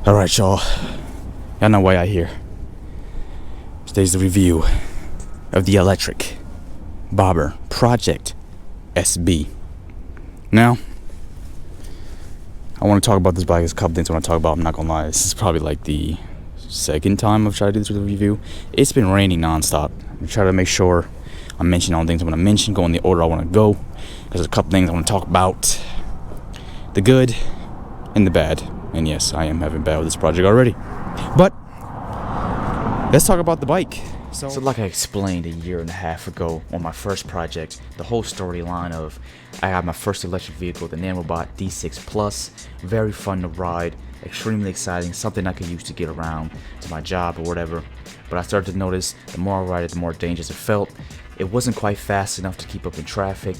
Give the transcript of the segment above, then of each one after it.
Alright, y'all. Y'all know why I here. Today's the review of the electric bobber Project SB. Now, I want to talk about this bike. There's a couple things I want to talk about. I'm not gonna lie. This is probably like the second time I've tried to do this with a review. It's been raining nonstop. I'm trying to make sure I'm mentioning all the things I want to mention, go in the order I want to go. There's a couple things I want to talk about. The good and the bad. And yes, I am having bad with this project already. But let's talk about the bike. So like I explained a year and a half ago on my first project, the whole storyline of I got my first electric vehicle, the Nanobot D6 Plus. Very fun to ride, extremely exciting, something I could use to get around to my job or whatever. But I started to notice the more I ride it, the more dangerous it felt. It wasn't quite fast enough to keep up in traffic.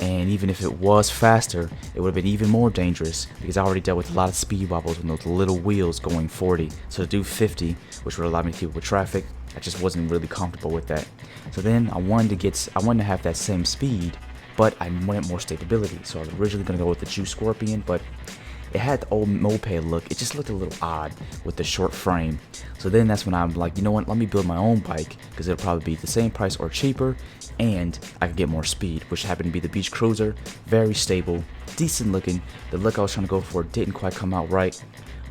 And even if it was faster, it would have been even more dangerous because I already dealt with a lot of speed wobbles with those little wheels going 40. So to do 50, which would allow me to keep up with traffic, I just wasn't really comfortable with that. So then I wanted to have that same speed, but I wanted more stability. So I was originally going to go with the Juice Scorpion, but it had the old moped look. It just looked a little odd with the short frame. So then that's when I'm like, you know what, let me build my own bike because it'll probably be the same price or cheaper, and I can get more speed, which happened to be the Beach Cruiser. Very stable, decent looking. The look I was trying to go for didn't quite come out right,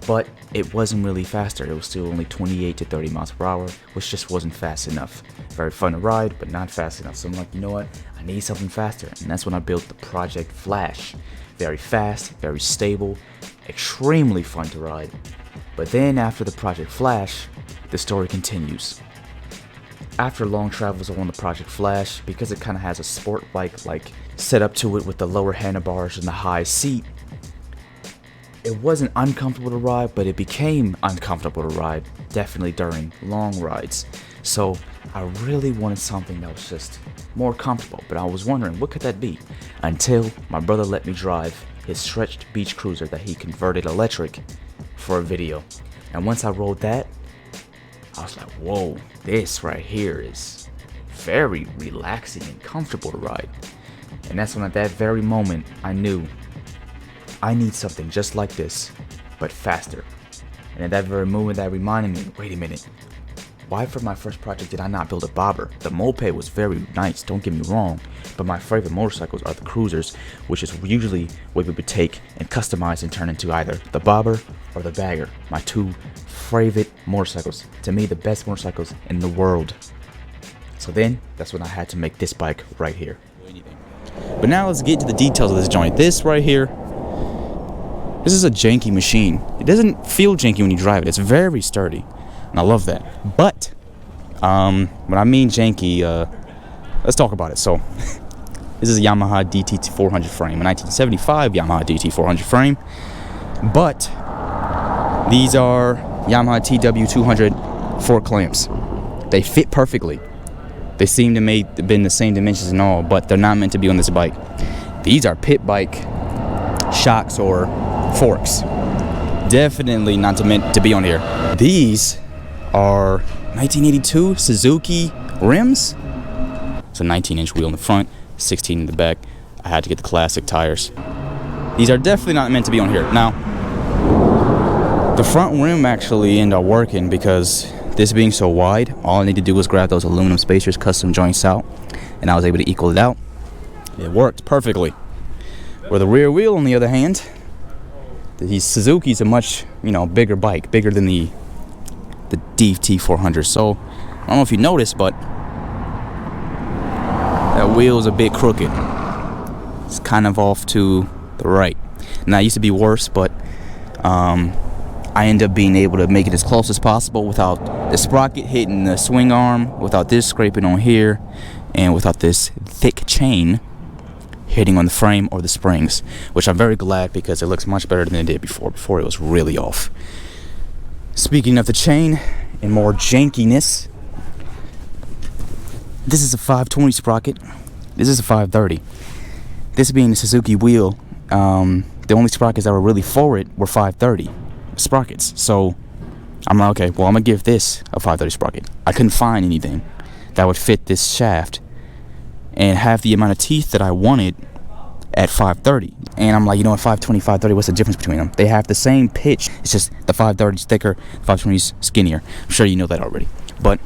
but it wasn't really faster. It was still only 28 to 30 miles per hour, which just wasn't fast enough. Very fun to ride, but not fast enough. So I'm like, you know what, I need something faster, and that's when I built the Project Flash. Very fast, very stable, extremely fun to ride. But then after the Project Flash, the story continues. After long travels on the Project Flash, because it kind of has a sport bike like set up to it with the lower handlebars and the high seat, it wasn't uncomfortable to ride, but it became uncomfortable to ride, definitely during long rides. So I really wanted something that was just more comfortable, but I was wondering what could that be, until my brother let me drive his stretched Beach Cruiser that he converted electric for a video. And once I rode that, I was like, whoa, this right here is very relaxing and comfortable to ride. And that's when at that very moment I knew I need something just like this, but faster. And at that very moment that reminded me, wait a minute, why for my first project did I not build a bobber? The moped was very nice, don't get me wrong, but my favorite motorcycles are the cruisers, which is usually what we would take and customize and turn into either the bobber or the bagger. My two favorite motorcycles, to me the best motorcycles in the world. So then, that's when I had to make this bike right here. But now let's get to the details of this joint. This right here, this is a janky machine. It doesn't feel janky when you drive it. It's very sturdy, and I love that. But when I mean janky, let's talk about it. So this is a Yamaha DT400 frame, a 1975 Yamaha DT400 frame. But these are Yamaha TW200 fork clamps. They fit perfectly. They seem to have been the same dimensions and all, but they're not meant to be on this bike. These are pit bike shocks or forks. Definitely not meant to be on here. These are 1982 Suzuki rims. It's a 19-inch wheel in the front, 16 in the back. I had to get the classic tires. These are definitely not meant to be on here. Now, the front rim actually ended up working because this being so wide, all I need to do was grab those aluminum spacers, custom joints out, and I was able to equal it out. It worked perfectly. Where the rear wheel, on the other hand, these Suzuki's a much, bigger bike, bigger than the DT400. So I don't know if you noticed, but that wheel is a bit crooked. It's kind of off to the right. Now it used to be worse, but I ended up being able to make it as close as possible without the sprocket hitting the swing arm, without this scraping on here, and without this thick chain hitting on the frame or the springs, which I'm very glad because it looks much better than it did before. Before it was really off. Speaking of the chain and more jankiness, this is a 520 sprocket. This is a 530. This being the Suzuki wheel, the only sprockets that were really forward were 530 sprockets. So I'm like, okay, well, I'm gonna give this a 530 sprocket. I couldn't find anything that would fit this shaft and have the amount of teeth that I wanted at 530, and I'm like, you know what, 520, 530, what's the difference between them? They have the same pitch, it's just the 530's thicker, 520's skinnier. I'm sure you know that already, but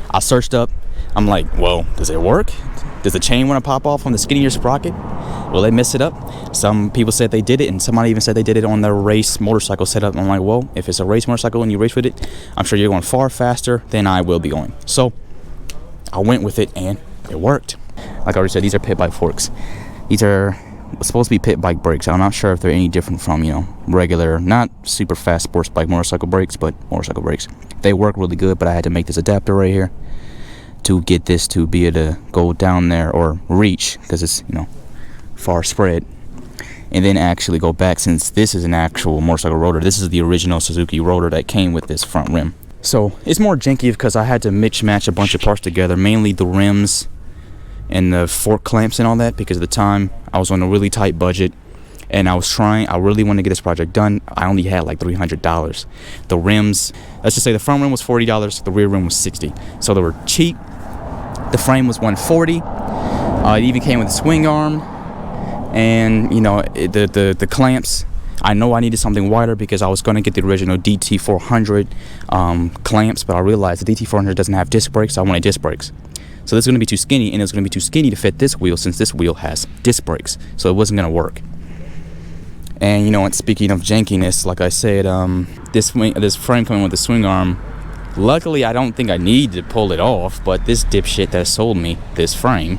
I searched up. I'm like, well, does it work? Does the chain want to pop off on the skinnier sprocket? Will they mess it up? Some people said they did it, and somebody even said they did it on their race motorcycle setup. I'm like, well, if it's a race motorcycle and you race with it, I'm sure you're going far faster than I will be going. So I went with it, and it worked. Like I already said, these are pit bike forks. These are supposed to be pit bike brakes. I'm not sure if they're any different from, you know, regular, not super fast sports bike motorcycle brakes, but motorcycle brakes. They work really good, but I had to make this adapter right here to get this to be able to go down there or reach, because it's, you know, far spread, and then actually go back, since this is an actual motorcycle rotor. This is the original Suzuki rotor that came with this front rim. So it's more janky because I had to mix match a bunch of parts together, mainly the rims and the fork clamps and all that, because at the time I was on a really tight budget, and I really wanted to get this project done. I only had like $300. The rims, let's just say the front rim was $40, the rear rim was $60, so they were cheap. The frame was $140. It even came with a swing arm, and you know, the clamps. I know I needed something wider because I was going to get the original DT400 clamps, but I realized the DT400 doesn't have disc brakes, so I wanted disc brakes. So this is going to be too skinny, and it's going to be too skinny to fit this wheel, since this wheel has disc brakes, so it wasn't going to work. And you know what, speaking of jankiness, like I said, this frame coming with the swing arm, luckily I don't think I need to pull it off, but this dipshit that sold me this frame,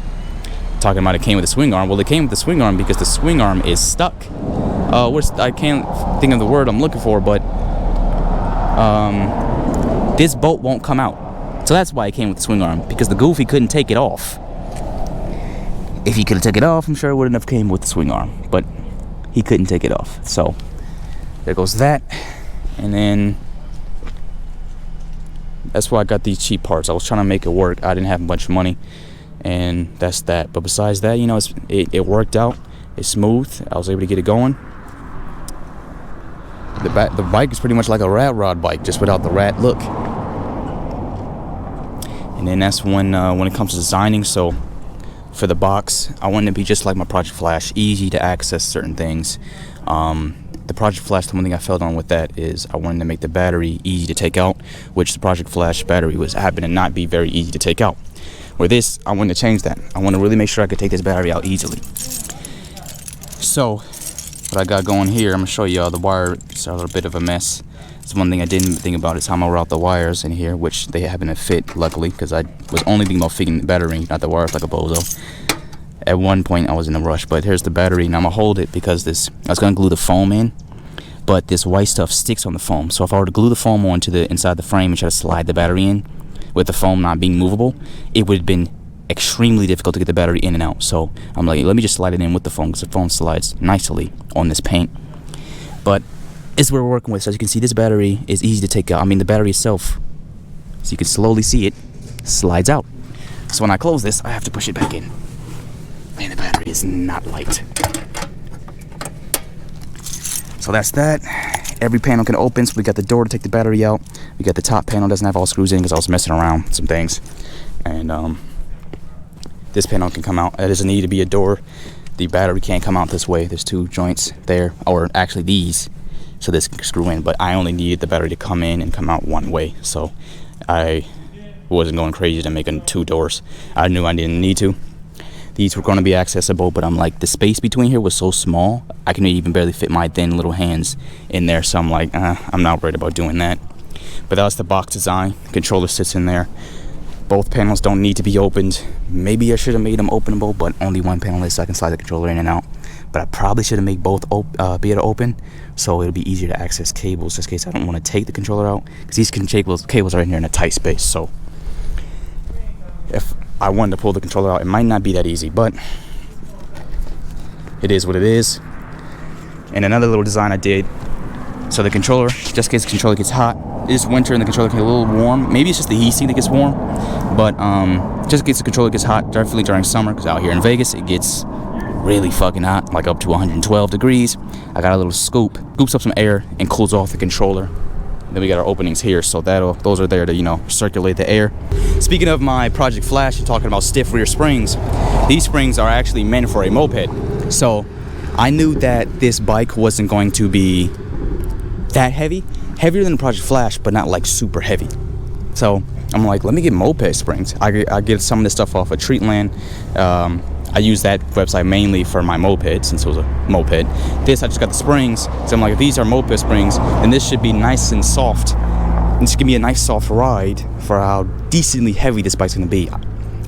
talking about it came with a swing arm. Well, it came with the swing arm because the swing arm is stuck. I can't think of the word I'm looking for, but this bolt won't come out. So that's why it came with the swing arm, because the goofy couldn't take it off. If he could have took it off, I'm sure it wouldn't have came with the swing arm, but he couldn't take it off. So there goes that. And then that's why I got these cheap parts. I was trying to make it work. I didn't have a bunch of money, and that's that. But besides that, you know, it worked out. It's smooth. I was able to get it going. The bike is pretty much like a rat rod bike, just without the rat look. And then that's when it comes to designing. So for the box, I wanted it to be just like my Project Flash, easy to access certain things. The Project Flash, the one thing I felt on with that is I wanted to make the battery easy to take out, which the Project Flash battery happened to not be very easy to take out. With this, I wanted to change that. I want to really make sure I could take this battery out easily. So what I got going here, I'm going to show you the wire. It's a little bit of a mess. It's one thing I didn't think about is how I'm going to route the wires in here, which they happen to fit, luckily, because I was only thinking about fitting the battery, not the wires, like a bozo. At one point I was in a rush, but here's the battery, and I'm going to hold it because I was going to glue the foam in, but this white stuff sticks on the foam. So if I were to glue the foam onto the inside the frame and try to slide the battery in with the foam not being movable, it would have been extremely difficult to get the battery in and out. So I'm like, let me just slide it in with the foam, because the foam slides nicely on this paint. But this is what we're working with. So as you can see, this battery is easy to take out. I mean, the battery itself, so you can slowly see it, slides out. So when I close this, I have to push it back in. Man, the battery is not light. So that's that. Every panel can open, so we got the door to take the battery out. We got the top panel, doesn't have all screws in because I was messing around with some things. And this panel can come out. It doesn't need to be a door. The battery can't come out this way. There's two joints there, or actually these, so this can screw in. But I only needed the battery to come in and come out one way, so I wasn't going crazy to make 2 doors. I knew I didn't need to. These were going to be accessible, but I'm like, the space between here was so small, I can even barely fit my thin little hands in there. So I'm like, I'm not worried about doing that. But that was the box design. The controller sits in there. Both panels don't need to be opened. Maybe I should have made them openable, but only one panel is, so I can slide the controller in and out. But I probably should have made both be able to open, so it'll be easier to access cables, just in case I don't want to take the controller out, because these cables are in here in a tight space. So if I wanted to pull the controller out, it might not be that easy, but it is what it is. And another little design I did, so the controller, just in case the controller gets hot, it's winter and the controller can get a little warm. Maybe it's just the heat sink that gets warm, but just in case the controller gets hot, definitely during summer, because out here in Vegas it gets really fucking hot, like up to 112 degrees. I got a little scoops up some air and cools off the controller Then we got our openings here, so those are there to, you know, circulate the air. Speaking of my Project Flash, you're talking about stiff rear springs. These springs are actually meant for a moped. So I knew that this bike wasn't going to be that heavy, heavier than the Project Flash, but not like super heavy. So I'm like, let me get moped springs. I get some of this stuff off of Treatland. I use that website mainly for my moped, since it was a moped. This, I just got the springs, so I'm like, if these are moped springs, then this should be nice and soft. This should give me a nice soft ride for how decently heavy this bike's gonna be.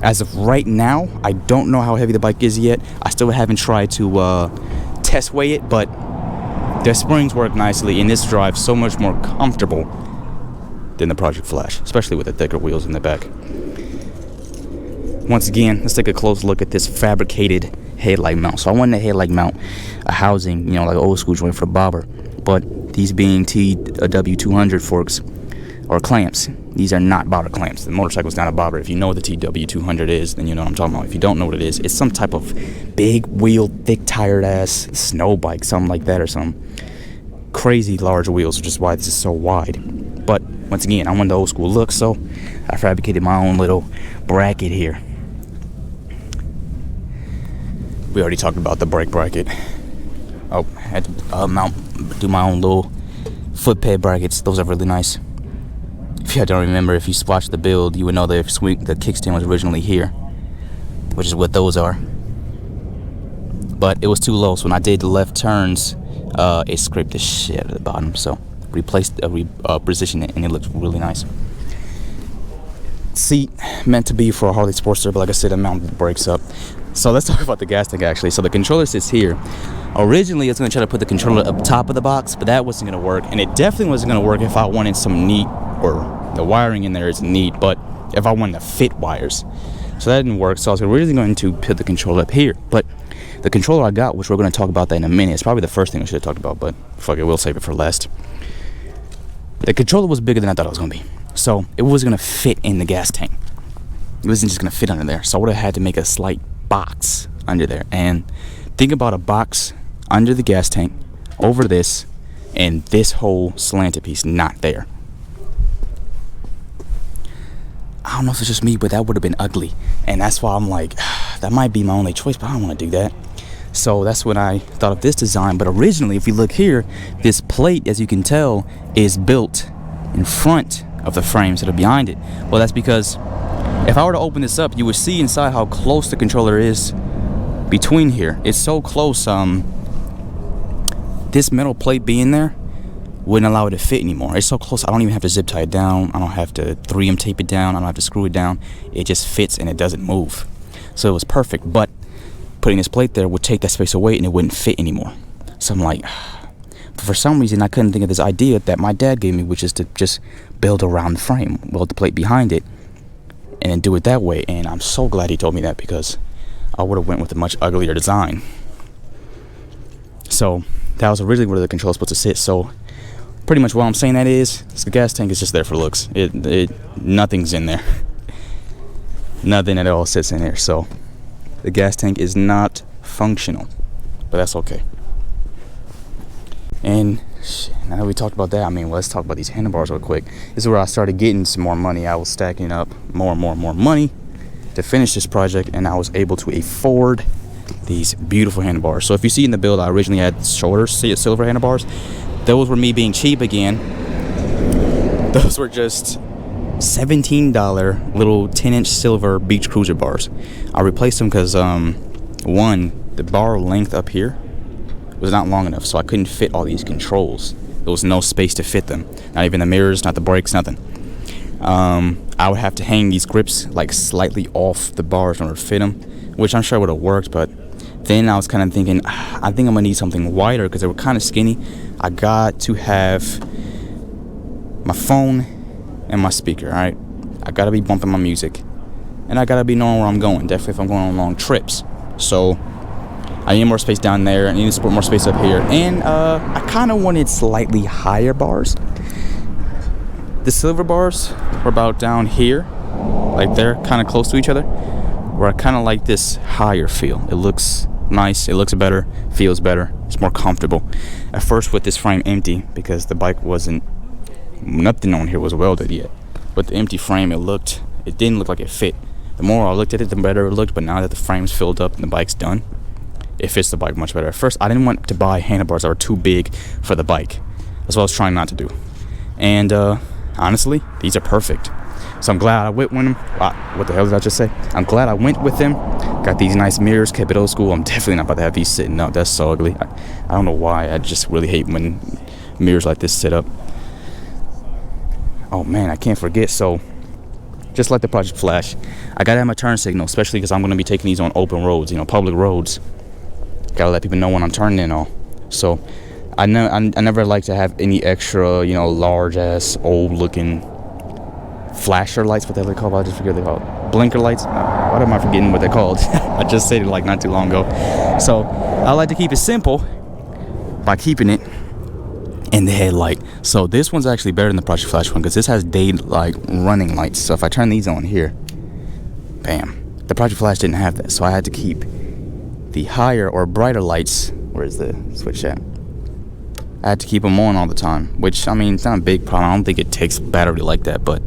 As of right now, I don't know how heavy the bike is yet. I still haven't tried to test weigh it, but the springs work nicely, and this drives so much more comfortable than the Project Flash, especially with the thicker wheels in the back. Once again, let's take a close look at this fabricated headlight mount. So I wanted a headlight mount, a housing, you know, like an old school joint for the bobber. But these being TW200 forks or clamps, these are not bobber clamps. The motorcycle's not a bobber. If you know what the TW200 is, then you know what I'm talking about. If you don't know what it is, it's some type of big wheel, thick tired ass snow bike, something like that, or some crazy large wheels, which is why this is so wide. But once again, I want the old school look, so I fabricated my own little bracket here. We already talked about the brake bracket. Oh, I had to do my own little foot pad brackets. Those are really nice. If you don't remember, if you watched the build, you would know that the kickstand was originally here, which is what those are. But it was too low, so when I did the left turns, it scraped the shit out of the bottom. So repositioned it, and it looks really nice. Seat meant to be for a Harley Sportster, but like I said, I mounted the brakes up. So let's talk about the gas tank actually. So the controller sits here. Originally, I was going to try to put the controller up top of the box, but that wasn't going to work. And it definitely wasn't going to work if I wanted some neat, or the wiring in there is neat, but if I wanted to fit wires. So that didn't work. So I was originally going to put the controller up here. But the controller I got, which we're going to talk about that in a minute, it's probably the first thing I should have talked about, but fuck it, we'll save it for last. The controller was bigger than I thought it was going to be. So it wasn't going to fit in the gas tank. It wasn't just going to fit under there. So I would have had to make a slight box under there. And think about a box under the gas tank, over this, and this whole slanted piece not there. I don't know if it's just me, but that would have been ugly. And that's why I'm like, that might be my only choice, but I don't want to do that. So that's when I thought of this design. But originally, if you look here, this plate, as you can tell, is built in front of the frame instead of behind it. Well, that's because if I were to open this up, you would see inside how close the controller is between here. It's so close, this metal plate being there wouldn't allow it to fit anymore. It's so close, I don't even have to zip tie it down. I don't have to 3M tape it down. I don't have to screw it down. It just fits and it doesn't move. So it was perfect, but putting this plate there would take that space away and it wouldn't fit anymore. So I'm like, but for some reason I couldn't think of this idea that my dad gave me, which is to just build around the frame, weld the plate behind it, and then do it that way. And I'm so glad he told me that, because I would have went with a much uglier design. So that was originally where the controller's supposed to sit. So pretty much what I'm saying that is the gas tank is just there for looks. Nothing's in there. Nothing at all sits in there. So the gas tank is not functional, but that's okay. And now that we talked about that, I mean, let's talk about these handlebars real quick. This is where I started getting some more money. I was stacking up more and more money to finish this project, and I was able to afford these beautiful handlebars. So if you see in the build, I originally had shorter silver handlebars. Those were me being cheap again. Those were just $17 little 10-inch silver beach cruiser bars. I replaced them because one, the bar length up here was not long enough, so I couldn't fit all these controls. There was no space to fit them, not even the mirrors, not the brakes, nothing. I would have to hang these grips like slightly off the bars in order to fit them, which I'm sure would have worked. But then I was kind of thinking, I think I'm gonna need something wider because they were kind of skinny. I got to have my phone and my speaker, all right? I gotta be bumping my music, and I gotta be knowing where I'm going, definitely if I'm going on long trips. So I need more space down there. I need to put more space up here. And I kind of wanted slightly higher bars. The silver bars were about down here, like they're kind of close to each other, where I kind of like this higher feel. It looks nice, it looks better, feels better, it's more comfortable. At first with this frame empty, because the bike wasn't nothing on here was welded yet. With the empty frame, it didn't look like it fit. The more I looked at it, the better it looked. But now that the frame's filled up and the bike's done, it fits the bike much better. At first, I didn't want to buy handlebars that were too big for the bike. That's what I was trying not to do. And honestly, these are perfect. So I'm glad I went with them. What the hell did I just say? I'm glad I went with them. Got these nice mirrors, kept it old school. I'm definitely not about to have these sitting up. That's so ugly. I don't know why. I just really hate when mirrors like this sit up. Oh man, I can't forget. So just like the Project Flash, I gotta have my turn signal, especially because I'm gonna be taking these on open roads, public roads. Gotta let people know when I'm turning in all. So I never like to have any extra, large ass old looking flasher lights. What the hell are they called? I just forget what they're called. Blinker lights. What am I forgetting what they're called? I just said it like not too long ago. So I like to keep it simple by keeping it in the headlight. So this one's actually better than the Project Flash one because this has daylight running lights. So if I turn these on here, bam. The Project Flash didn't have that, so I had to keep the higher or brighter lights. Where's the switch at? I had to keep them on all the time, which, it's not a big problem. I don't think it takes battery like that, but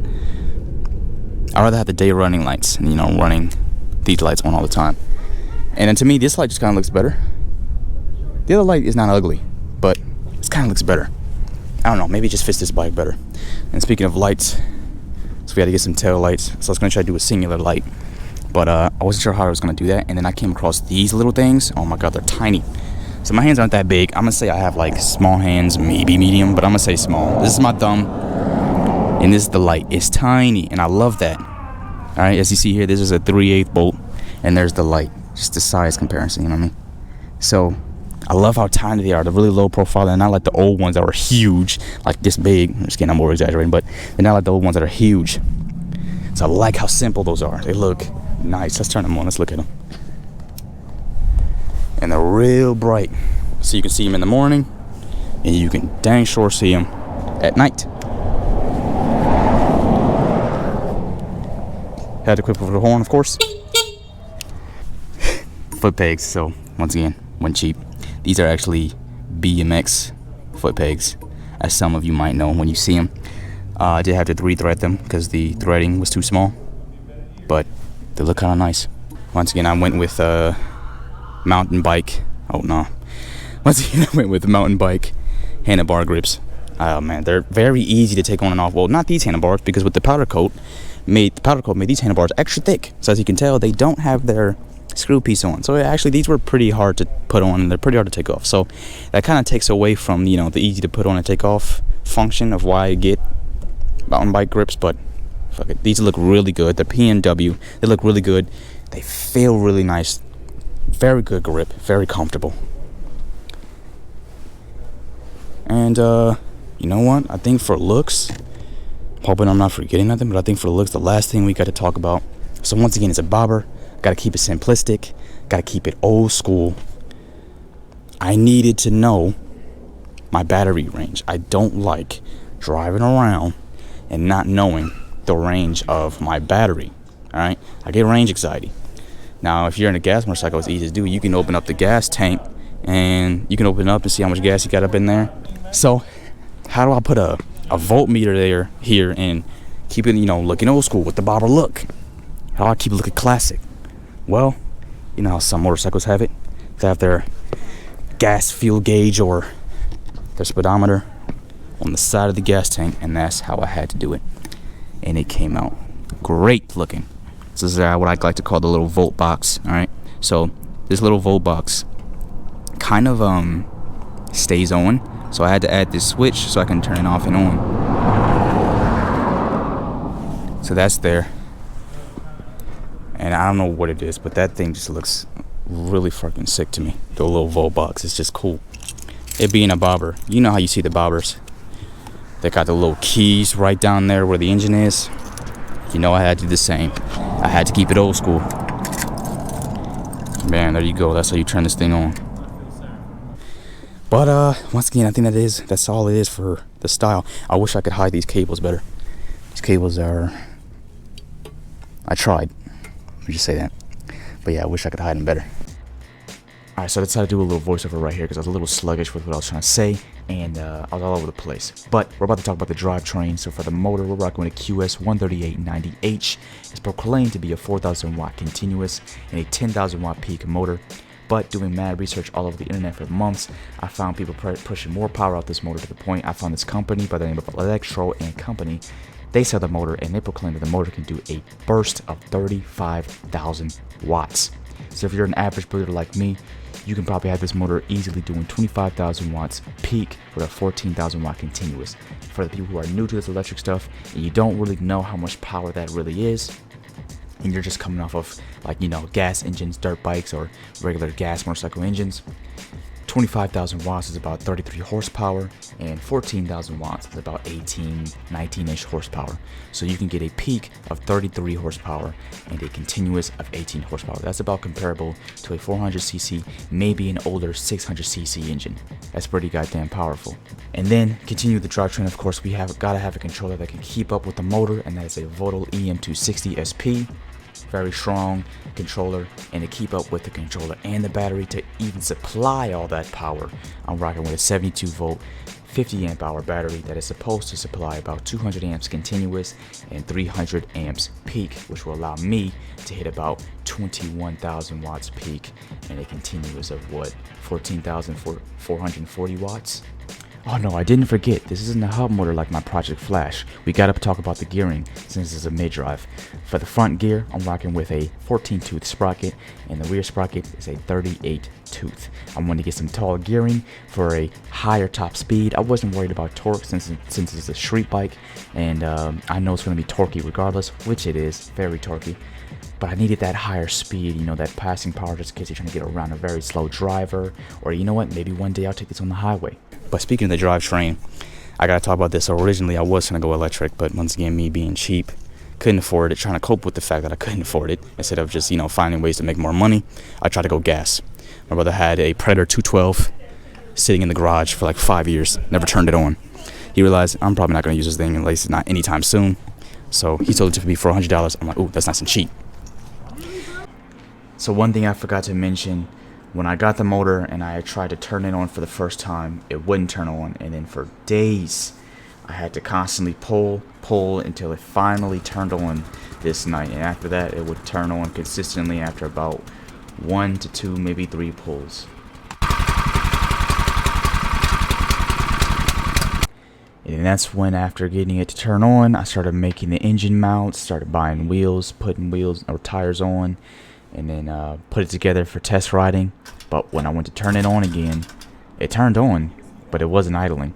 I'd rather have the day running lights, running these lights on all the time. And then to me, this light just kind of looks better. The other light is not ugly, but it kind of looks better. I don't know, maybe it just fits this bike better. And speaking of lights, so we had to get some tail lights. So I was going to try to do a singular light, but I wasn't sure how I was going to do that. And then I came across these little things. Oh my God, they're tiny. So my hands aren't that big. I'm going to say I have like small hands, maybe medium, but I'm going to say small. This is my thumb, and this is the light. It's tiny, and I love that. All right, as you see here, this is a 3/8 bolt, and there's the light. Just the size comparison, you know what I mean? So I love how tiny they are. They're really low profile. They're not like the old ones that were huge, like this big. I'm just kidding, I'm more exaggerating, but they're not like the old ones that are huge. So I like how simple those are. They look nice. Let's turn them on. Let's look at them. And they're real bright. So you can see them in the morning, and you can dang sure see them at night. Had to equip with the horn, of course. Foot pegs. So once again, went cheap. These are actually BMX foot pegs, as some of you might know when you see them. I did have to re-thread them because the threading was too small, but they look kind of nice. Once again, I went with mountain bike. Oh no. Once again, I went with mountain bike handlebar grips. Oh man, they're very easy to take on and off. Well, not these handlebars, because with the powder coat made these handlebars extra thick. So as you can tell, they don't have their screw piece on. So actually, these were pretty hard to put on, and they're pretty hard to take off. So that kind of takes away from the easy to put on and take off function of why I get mountain bike grips. But fuck it, these look really good. They're PNW. They look really good. They feel really nice. Very good grip. Very comfortable. And you know what? I think for looks, hoping I'm not forgetting nothing, but I think for looks, the last thing we got to talk about. So once again, it's a bobber. Got to keep it simplistic. Got to keep it old school. I needed to know my battery range. I don't like driving around and not knowing the range of my battery. All right, I get range anxiety. Now, if you're in a gas motorcycle, it's easy to do. You can open up the gas tank, and you can open it up and see how much gas you got up in there. So, how do I put a voltmeter here and keep it, looking old school with the bobber look? How do I keep it looking classic? Well, you know how some motorcycles have it. They have their gas fuel gauge or their speedometer on the side of the gas tank, and that's how I had to do it. And it came out great looking. This is what I like to call the little volt box. All right, so this little volt box kind of stays on, so I had to add this switch so I can turn it off and on. So that's there, and I don't know what it is, but that thing just looks really fucking sick to me. The little volt box is just cool. It being a bobber, you know how you see the bobbers, they got the little keys right down there where the engine is. I had to do the same. I had to keep it old school. Man, there you go. That's how you turn this thing on. But once again, I think that's all it is for the style. I wish I could hide these cables better. These cables are, I tried. Let me just say that. But yeah, I wish I could hide them better. Alright, so I decided to do a little voiceover right here because I was a little sluggish with what I was trying to say, and I was all over the place. But we're about to talk about the drivetrain. So for the motor, we're rocking with a QS13890H. It's proclaimed to be a 4,000 watt continuous and a 10,000 watt peak motor. But doing mad research all over the internet for months, I found people pushing more power out this motor to the point I found this company by the name of Electro & Company. They sell the motor and they proclaim that the motor can do a burst of 35,000 watts. So if you're an average builder like me, you can probably have this motor easily doing 25,000 watts peak with a 14,000 watt continuous. For the people who are new to this electric stuff and you don't really know how much power that really is, and you're just coming off of, like, you know, gas engines, dirt bikes, or regular gas motorcycle engines, 25,000 watts is about 33 horsepower, and 14,000 watts is about 19-ish horsepower. So you can get a peak of 33 horsepower and a continuous of 18 horsepower. That's about comparable to a 400cc, maybe an older 600cc engine. That's pretty goddamn powerful. And then continue the drivetrain. Of course, we have gotta have a controller that can keep up with the motor, and that is a Votol EM260 SP. Very strong controller, and to keep up with the controller and the battery to even supply all that power, I'm rocking with a 72 volt 50 amp hour battery that is supposed to supply about 200 amps continuous and 300 amps peak, which will allow me to hit about 21,000 watts peak and a continuous of what, 14,440 watts. Oh no, I didn't forget, this isn't a hub motor like my Project Flash. We gotta talk about the gearing since this is a mid-drive. For the front gear, I'm rocking with a 14 tooth sprocket, and the rear sprocket is a 38 tooth. I wanted to get some tall gearing for a higher top speed. I wasn't worried about torque since it's a street bike, and I know it's gonna be torquey regardless, which it is, very torquey. But I needed that higher speed, you know, that passing power just in case you're trying to get around a very slow driver, or you know what, maybe one day I'll take this on the highway. But speaking of the drivetrain, I gotta talk about this. So originally I was gonna go electric, but once again, me being cheap, couldn't afford it, trying to cope with the fact that I couldn't afford it. Instead of just, you know, finding ways to make more money, I tried to go gas. My brother had a Predator 212 sitting in the garage for like 5 years, never turned it on. He realized I'm probably not gonna use this thing, at least not anytime soon. So he sold it to me for $100. I'm like, ooh, that's nice and cheap. So one thing I forgot to mention, when I got the motor and I tried to turn it on for the first time, it wouldn't turn on, and then for days I had to constantly pull until it finally turned on this night, and after that it would turn on consistently after about 1 to 2, maybe 3 pulls. And that's when, after getting it to turn on, I started making the engine mounts, started buying wheels, putting wheels or tires on, and then put it together for test riding. But when I went to turn it on again, it turned on, but it wasn't idling.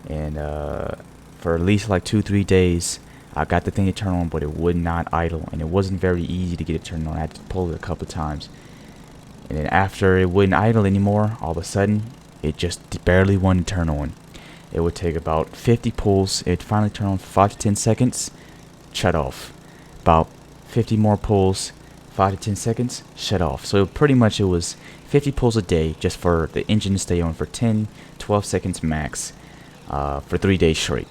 And for at least like 2-3 days, I got the thing to turn on, but it would not idle, and it wasn't very easy to get it turned on. I had to pull it a couple of times, and then after it wouldn't idle anymore, all of a sudden it just barely wanted to turn on. It would take about 50 pulls. It finally turned on for 5 to 10 seconds, shut off. About 50 more pulls, 5 to 10 seconds, shut off. So pretty much it was 50 pulls a day just for the engine to stay on for 10-12 seconds max for 3 days straight.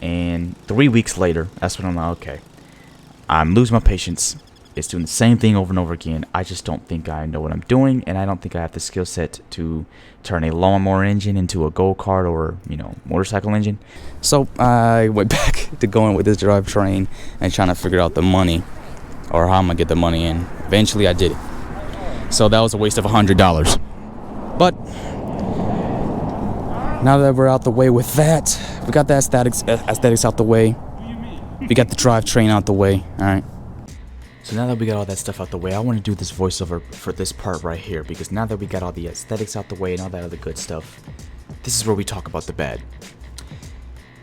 And 3 weeks later, that's when I'm like, okay, I'm losing my patience. It's doing the same thing over and over again. I just don't think I know what I'm doing, and I don't think I have the skill set to turn a lawnmower engine into a go-kart or, you know, motorcycle engine. So I went back to going with this drivetrain and trying to figure out the money, or how I'm gonna get the money in. Eventually I did it. So that was a waste of $100. But now that we're out the way with that, we got the aesthetics out the way. We got the drivetrain out the way, alright? So now that we got all that stuff out the way, I want to do this voiceover for this part right here, because now that we got all the aesthetics out the way and all that other good stuff, this is where we talk about the bad.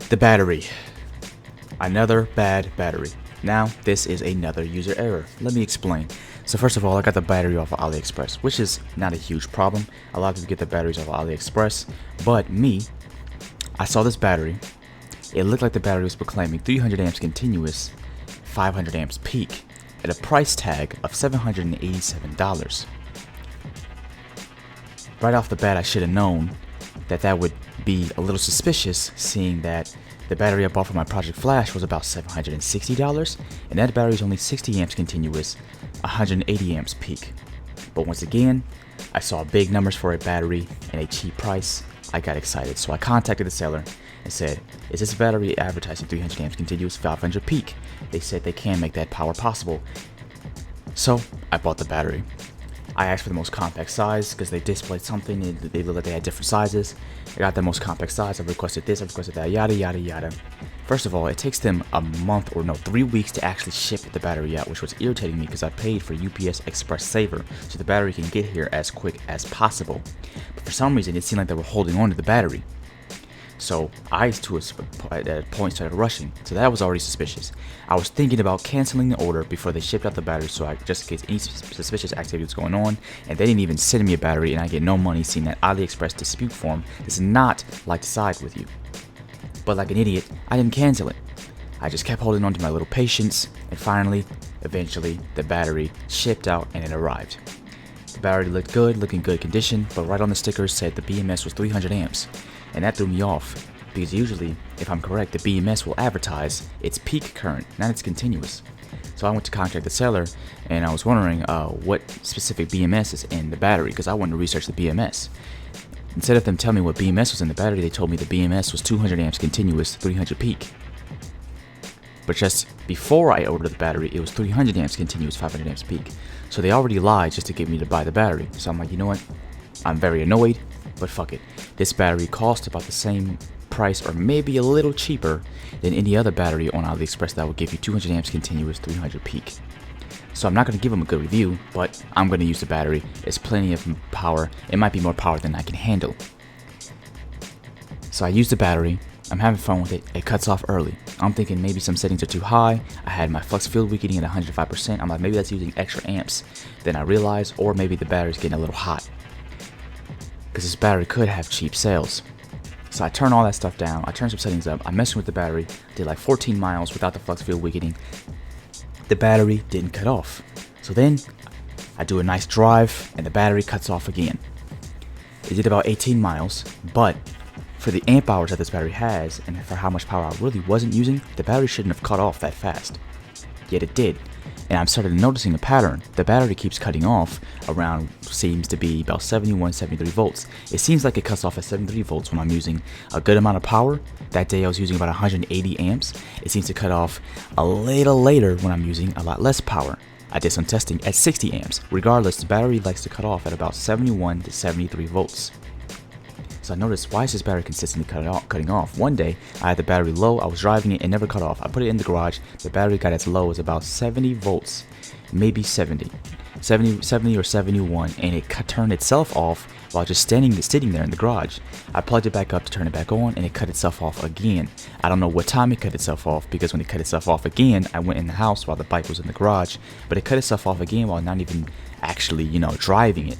The battery. Another bad battery. Now, this is another user error. Let me explain. So first of all, I got the battery off of AliExpress, which is not a huge problem. A lot of people get the batteries off of AliExpress, but me, I saw this battery. It looked like the battery was proclaiming 300 amps continuous, 500 amps peak, at a price tag of $787. Right off the bat, I should have known that that would be a little suspicious, seeing that the battery I bought for my Project Flash was about $760, and that battery is only 60 amps continuous, 180 amps peak. But once again, I saw big numbers for a battery and a cheap price. I got excited, so I contacted the seller and said, "Is this battery advertising 300 amps continuous, 500 peak?" They said they can make that power possible. So I bought the battery. I asked for the most compact size because they displayed something and they looked like they had different sizes. I got the most compact size. I requested this, I requested that, yada yada yada. First of all, it takes them 3 weeks to actually ship the battery out, which was irritating me because I paid for UPS Express Saver so the battery can get here as quick as possible. But for some reason, it seemed like they were holding on to the battery. So I, at a point, started rushing. So that was already suspicious. I was thinking about canceling the order before they shipped out the battery, so just in case any suspicious activity was going on. And they didn't even send me a battery, and I get no money, seeing that AliExpress dispute form does not like to side with you. But like an idiot, I didn't cancel it. I just kept holding on to my little patience, and finally, eventually, the battery shipped out and it arrived. The battery looked good, looking good condition, but right on the sticker said the BMS was 300 amps. And that threw me off, because usually, if I'm correct, the BMS will advertise its peak current, not its continuous. So I went to contact the seller, and I was wondering what specific BMS is in the battery, because I wanted to research the BMS. Instead of them telling me what BMS was in the battery, they told me the BMS was 200 amps continuous, 300 peak. But just before I ordered the battery, it was 300 amps continuous, 500 amps peak. So they already lied just to get me to buy the battery. So I'm like, you know what? I'm very annoyed, but fuck it. This battery cost about the same price or maybe a little cheaper than any other battery on AliExpress that would give you 200 amps continuous, 300 peak. So I'm not going to give them a good review, but I'm going to use the battery. It's plenty of power. It might be more power than I can handle. So I use the battery. I'm having fun with it. It cuts off early. I'm thinking maybe some settings are too high. I had my flux field weakening at 105%. I'm like, maybe that's using extra amps. Then I realized, or maybe the battery's getting a little hot, because this battery could have cheap sales. So I turn all that stuff down. I turn some settings up. I'm messing with the battery. Did like 14 miles without the flux field weakening. The battery didn't cut off. So then I do a nice drive and the battery cuts off again. It did about 18 miles, but for the amp hours that this battery has and for how much power I really wasn't using, the battery shouldn't have cut off that fast. Yet it did. And I'm started noticing a pattern. The battery keeps cutting off around, seems to be about 71, 73 volts. It seems like it cuts off at 73 volts when I'm using a good amount of power. That day I was using about 180 amps. It seems to cut off a little later when I'm using a lot less power. I did some testing at 60 amps. Regardless, the battery likes to cut off at about 71 to 73 volts. So I noticed, why is this battery consistently cutting off? One day, I had the battery low, I was driving it, it never cut off. I put it in the garage, the battery got as low as about 70 volts, maybe 70 or 71, and it turned itself off while just sitting there in the garage. I plugged it back up to turn it back on, and it cut itself off again. I don't know what time it cut itself off, because when it cut itself off again, I went in the house while the bike was in the garage, but it cut itself off again while not even actually, driving it.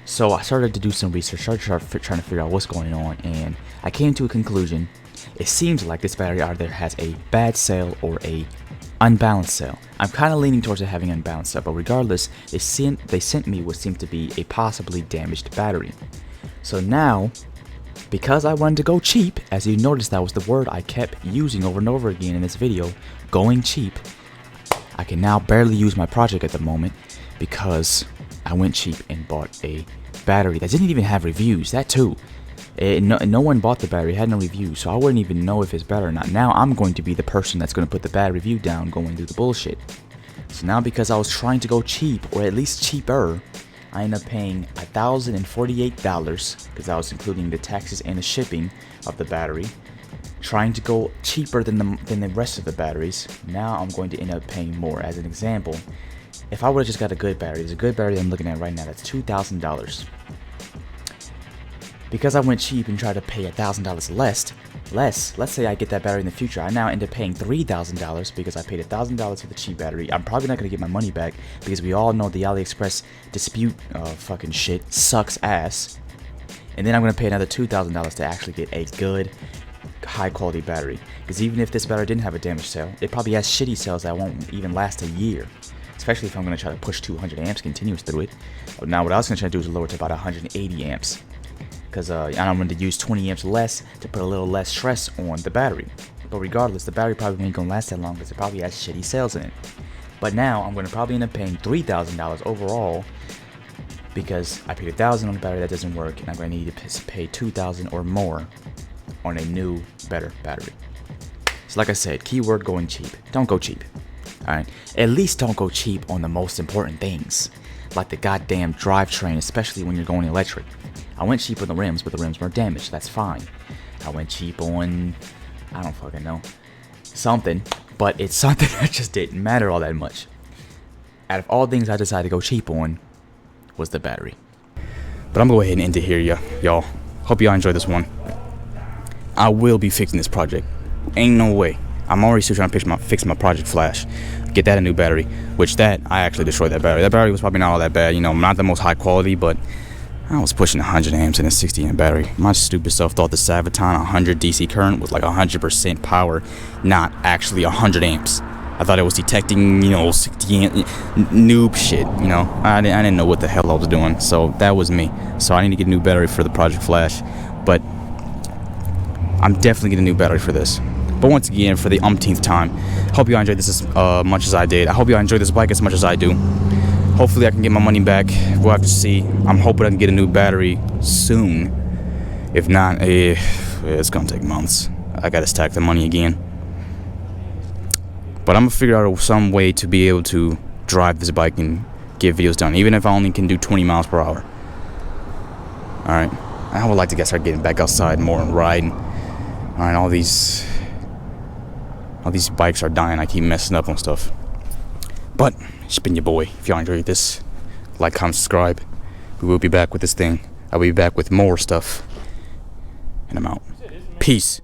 So I started to do some research, started trying to figure out what's going on, and I came to a conclusion. It seems like this battery either has a bad cell or a unbalanced cell. I'm kind of leaning towards it having an unbalanced cell, but regardless, they sent me what seemed to be a possibly damaged battery. So now, because I wanted to go cheap, as you noticed that was the word I kept using over and over again in this video, going cheap, I can now barely use my project at the moment because I went cheap and bought a battery that didn't even have reviews. That too. No one bought the battery, had no reviews, so I wouldn't even know if it's better or not. Now I'm going to be the person that's going to put the bad review down going through the bullshit. So now, because I was trying to go cheap, or at least cheaper, I ended up paying $1,048 because I was including the taxes and the shipping of the battery. Trying to go cheaper than the rest of the batteries. Now I'm going to end up paying more. As an example, if I would have just got a good battery, there's a good battery that I'm looking at right now that's $2,000. Because I went cheap and tried to pay $1,000 less, let's say I get that battery in the future, I now end up paying $3,000 because I paid $1,000 for the cheap battery. I'm probably not going to get my money back because we all know the AliExpress dispute fucking shit sucks ass. And then I'm going to pay another $2,000 to actually get a good, high quality battery. Because even if this battery didn't have a damaged cell, it probably has shitty cells that won't even last a year. Especially if I'm going to try to push 200 amps continuous through it. Now what I was going to try to do is lower it to about 180 amps. because I wanted to use 20 amps less to put a little less stress on the battery. But regardless, the battery probably ain't gonna last that long because it probably has shitty cells in it. But now I'm gonna probably end up paying $3,000 overall because I paid $1,000 on the battery that doesn't work, and I'm gonna need to pay $2,000 or more on a new, better battery. So like I said, keyword going cheap. Don't go cheap. Alright? At least don't go cheap on the most important things, like the goddamn drivetrain, especially when you're going electric. I went cheap on the rims, but the rims were damaged. That's fine. I went cheap on, I don't fucking know, something, but it's something that just didn't matter all that much. Out of all things I decided to go cheap on was the battery. But I'm gonna go ahead and end it here, y'all. Hope y'all enjoyed this one. I will be fixing this project. Ain't no way. I'm already still trying to fix my project flash. Get that a new battery, which I actually destroyed that battery. That battery was probably not all that bad, not the most high quality, but I was pushing 100 amps in a 60 amp battery. My stupid self thought the Saviton 100 DC current was like 100% power, not actually 100 amps. I thought it was detecting, 60 amp noob shit, I didn't know what the hell I was doing, so that was me. So I need to get a new battery for the Project Flash, but I'm definitely getting a new battery for this. But once again, for the umpteenth time, hope you all enjoyed this as much as I did. I hope you all enjoyed this bike as much as I do. Hopefully I can get my money back. We'll have to see. I'm hoping I can get a new battery soon. If not, it's gonna take months. I gotta stack the money again. But I'm gonna figure out some way to be able to drive this bike and get videos done, even if I only can do 20 miles per hour. Alright. I would like to start getting back outside more and riding. Alright, all these bikes are dying. I keep messing up on stuff. But it's been your boy. If y'all enjoyed this, like, comment, subscribe. We will be back with this thing. I will be back with more stuff. And I'm out. Peace.